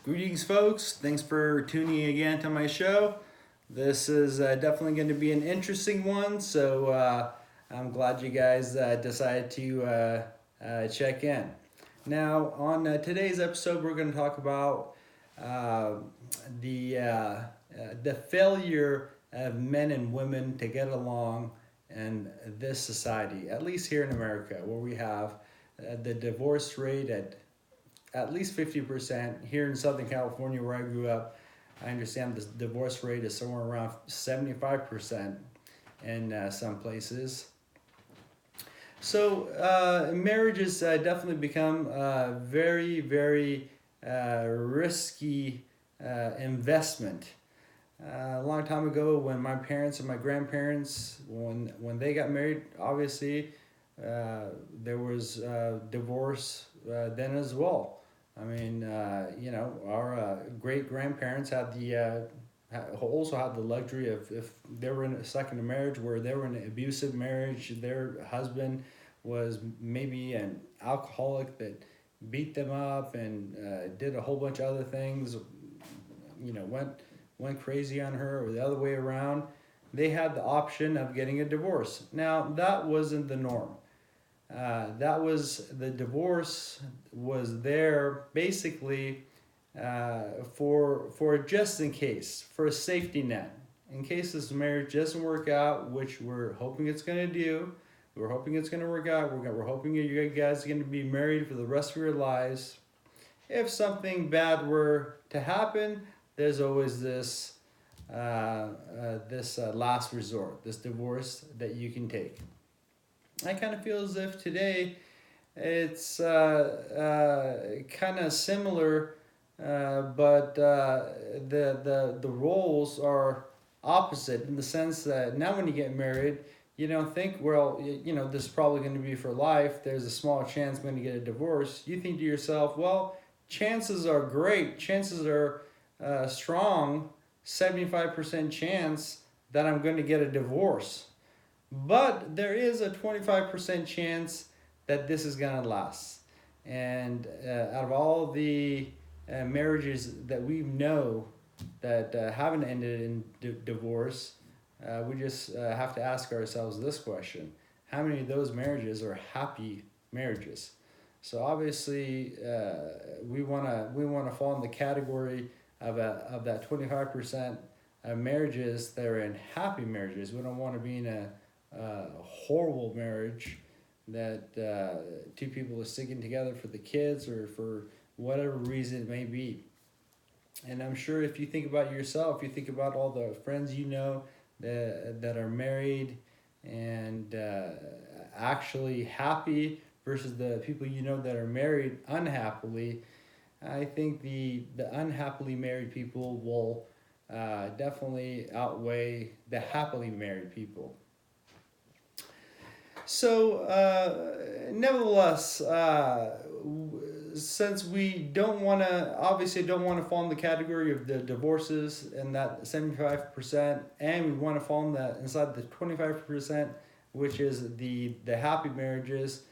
Greetings, folks. Thanks for tuning again to my show. This is definitely going to be an interesting one, so I'm glad you guys decided to check in. Now, on today's episode, we're going to talk about uh, the failure of men and women to get along in this society, at least here in America, where we have the divorce rate at least 50%. Here in Southern California, where I grew up, I understand the divorce rate is somewhere around 75% in some places. So marriage has definitely become a very risky investment. A long time ago, when my parents and my grandparents, when they got married, obviously there was divorce then as well. I mean, our great grandparents had also had the luxury of, if they were in a second marriage where they were in an abusive marriage, their husband was maybe an alcoholic that beat them up and did a whole bunch of other things. Went crazy on her, or the other way around. They had the option of getting a divorce. Now that wasn't the norm. That was the divorce was there basically for just in case, for a safety net, in case this marriage doesn't work out, which we're hoping it's going to do. We're hoping it's going to work out. We're hoping you guys are going to be married for the rest of your lives. If something bad were to happen, there's always this last resort, this divorce that you can take. I kind of feel as if today it's kind of similar, but the roles are opposite in the sense that now when you get married, you don't think, well, this is probably going to be for life. There's a small chance I'm going to get a divorce. You think to yourself, well, chances are great. Chances are strong, 75% chance that I'm going to get a divorce. But there is a 25% chance that this is going to last. And out of all the marriages that we know that haven't ended in divorce, we just have to ask ourselves this question: how many of those marriages are happy marriages? So obviously, we wanna fall in the category of that 25% of marriages that are in happy marriages. We don't want to be in a horrible marriage that two people are sticking together for the kids or for whatever reason it may be. And I'm sure if you think about yourself, you think about all the friends you know that are married and actually happy versus the people you know that are married unhappily. I think the unhappily married people will definitely outweigh the happily married people. So, nevertheless, since we obviously don't want to fall in the category of the divorces and that 75%, and we want to fall inside the 25%, which is the happy marriages.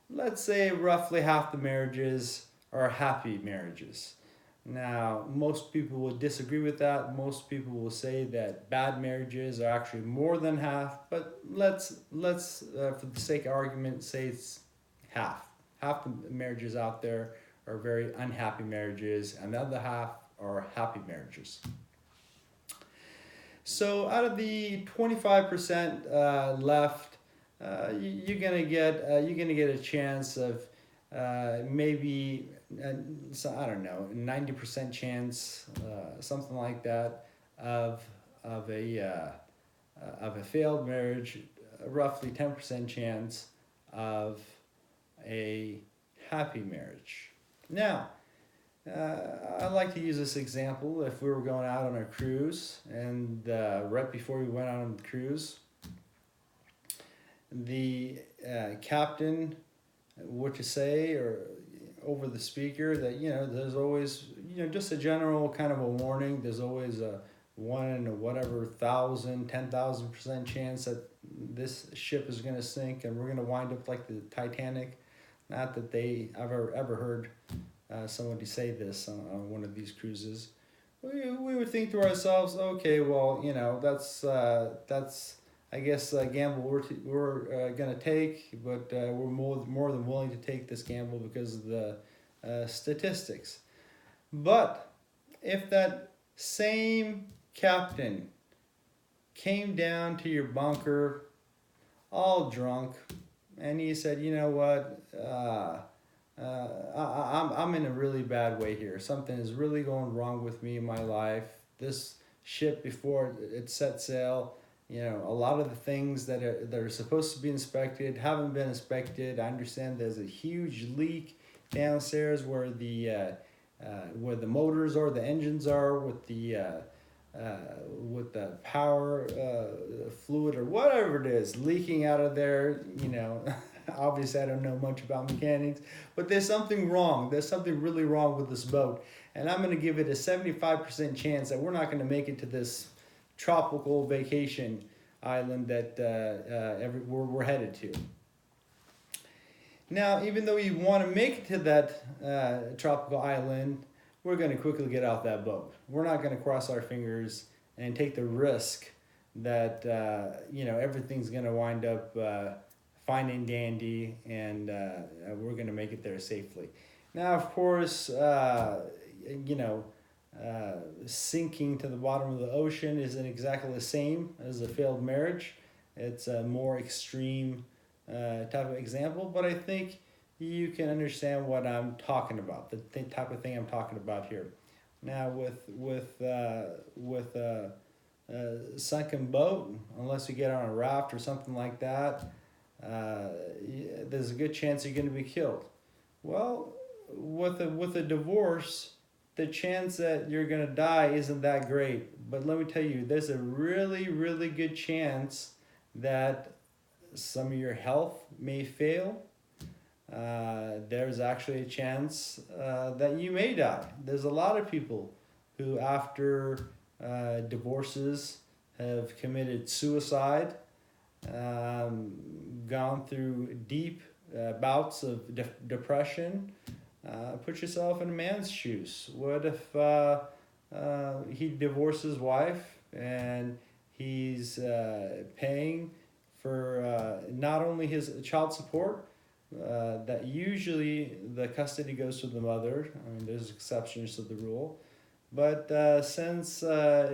Let's say roughly half the marriages are happy marriages. Now, most people will disagree with that. Most people will say that bad marriages are actually more than half. But let's for the sake of argument, say it's half. Half the marriages out there are very unhappy marriages, and the other half are happy marriages. So, out of the 25% left, you're gonna get a chance of maybe so I don't know, 90% chance, something like that, of a failed marriage, roughly 10% chance of a happy marriage. Now, I like to use this example. If we were going out on a cruise, and right before we went out on the cruise, the captain would to say, or over the speaker, that there's always just a general kind of a warning. There's always a 1 in a whatever 10,000% chance that this ship is going to sink and we're going to wind up like the Titanic. Not that they ever heard somebody say this on one of these cruises. We would think to ourselves, okay, well, that's I guess a gamble we're gonna take, but we're more than willing to take this gamble because of the statistics. But if that same captain came down to your bunker all drunk, and he said, you know what, I'm in a really bad way here. Something is really going wrong with me in my life. This ship, before it set sail, a lot of the things that are supposed to be inspected haven't been inspected. I understand there's a huge leak downstairs where the motors are, the engines are, with the power fluid or whatever it is leaking out of there. Obviously I don't know much about mechanics, but there's something wrong. There's something really wrong with this boat, and I'm going to give it a 75% chance that we're not going to make it to this tropical vacation island that we're headed to. Now, even though you want to make it to that tropical island, we're going to quickly get off that boat. We're not going to cross our fingers and take the risk that everything's going to wind up fine and dandy, and we're going to make it there safely. Now, of course, sinking to the bottom of the ocean isn't exactly the same as a failed marriage. It's a more extreme type of example, but I think you can understand what I'm talking about, the type of thing I'm talking about here. Now, with a sunken boat, unless you get on a raft or something like that, there's a good chance you're going to be killed. Well, with a divorce, the chance that you're going to die isn't that great. But let me tell you, there's a really, really good chance that some of your health may fail. There's actually a chance that you may die. There's a lot of people who, after divorces, have committed suicide, gone through deep bouts of depression. Put yourself in a man's shoes. What if he divorced his wife and he's paying for not only his child support, that usually the custody goes to the mother. I mean, there's exceptions to the rule. But since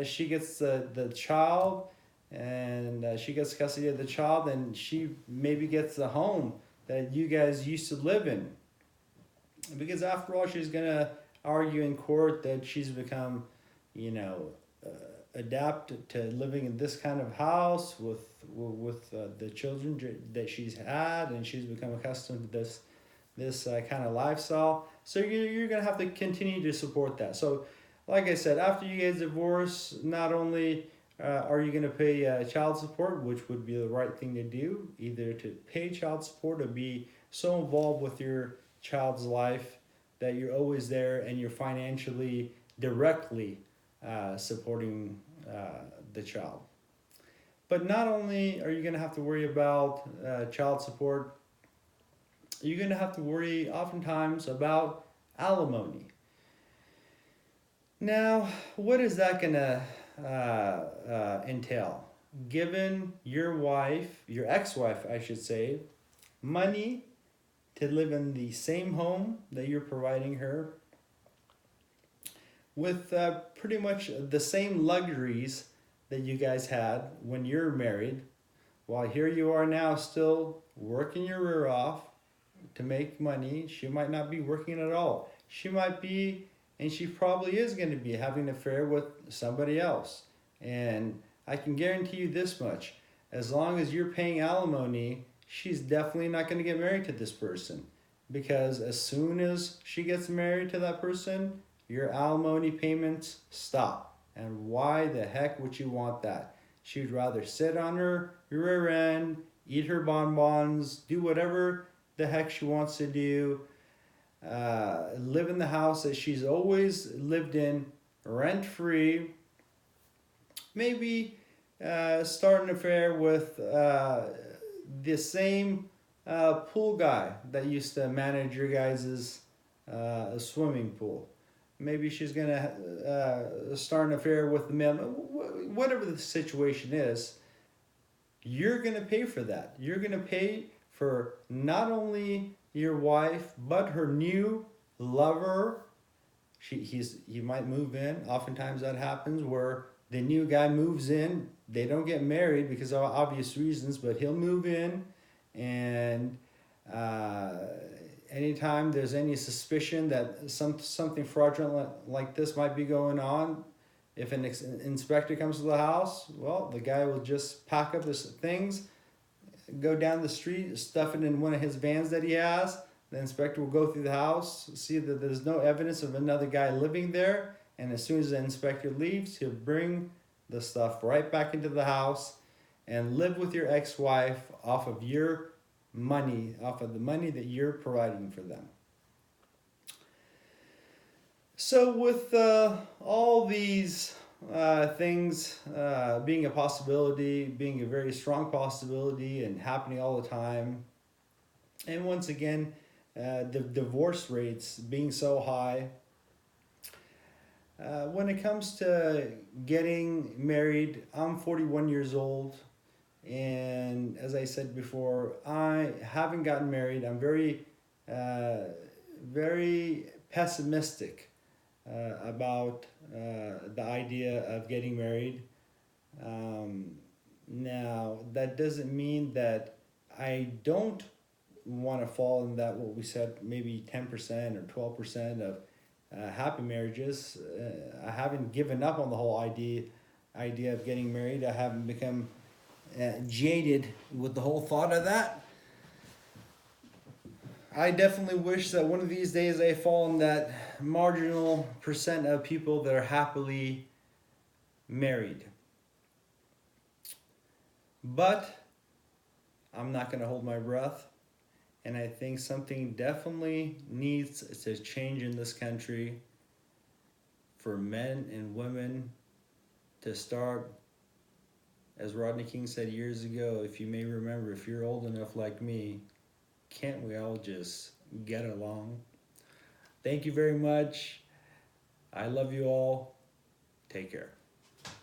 she gets the child, and she gets custody of the child, and she maybe gets the home that you guys used to live in. Because after all, she's going to argue in court that she's become, adapted to living in this kind of house with the children that she's had, and she's become accustomed to this kind of lifestyle. So you're going to have to continue to support that. So like I said, after you guys divorce, not only are you going to pay child support, which would be the right thing to do, either to pay child support or be so involved with your child's life that you're always there and you're financially directly supporting the child. But not only are you going to have to worry about child support, you're going to have to worry oftentimes about alimony. Now, what is that going to entail? Given your wife, your ex-wife, I should say, money to live in the same home that you're providing her, with pretty much the same luxuries that you guys had when you're married, while here you are now still working your rear off to make money. She might not be working at all. She might be, and she probably is going to be, having an affair with somebody else. And I can guarantee you this much: as long as you're paying alimony, she's definitely not going to get married to this person. Because as soon as she gets married to that person, your alimony payments stop. And why the heck would you want that? She'd rather sit on her rear end, eat her bonbons, do whatever the heck she wants to do, live in the house that she's always lived in, rent-free, maybe start an affair with the same pool guy that used to manage your guys' a swimming pool. Maybe she's gonna start an affair with the man. Whatever the situation is, you're gonna pay for that. You're gonna pay for not only your wife but her new lover. He might move in. Oftentimes that happens where the new guy moves in. They don't get married because of obvious reasons, but he'll move in, and uh, anytime there's any suspicion that something fraudulent like this might be going on, if an inspector comes to the house, well, the guy will just pack up his things, go down the street, stuff it in one of his vans that he has. The inspector will go through the house, see that there's no evidence of another guy living there, and as soon as the inspector leaves, he'll bring the stuff right back into the house and live with your ex-wife off of your money, off of the money that you're providing for them. So with all these things being a possibility, being a very strong possibility and happening all the time, and once again, the divorce rates being so high, when it comes to getting married, I'm 41 years old, and as I said before, I haven't gotten married. I'm very pessimistic about the idea of getting married. Now, that doesn't mean that I don't want to fall in that, what we said, maybe 10% or 12% of happy marriages. I haven't given up on the whole idea of getting married. I haven't become jaded with the whole thought of that. I definitely wish that one of these days I fall in that marginal percent of people that are happily married. But I'm not going to hold my breath. And I think something definitely needs to change in this country for men and women to start, as Rodney King said years ago, if you may remember, if you're old enough like me, can't we all just get along? Thank you very much. I love you all. Take care.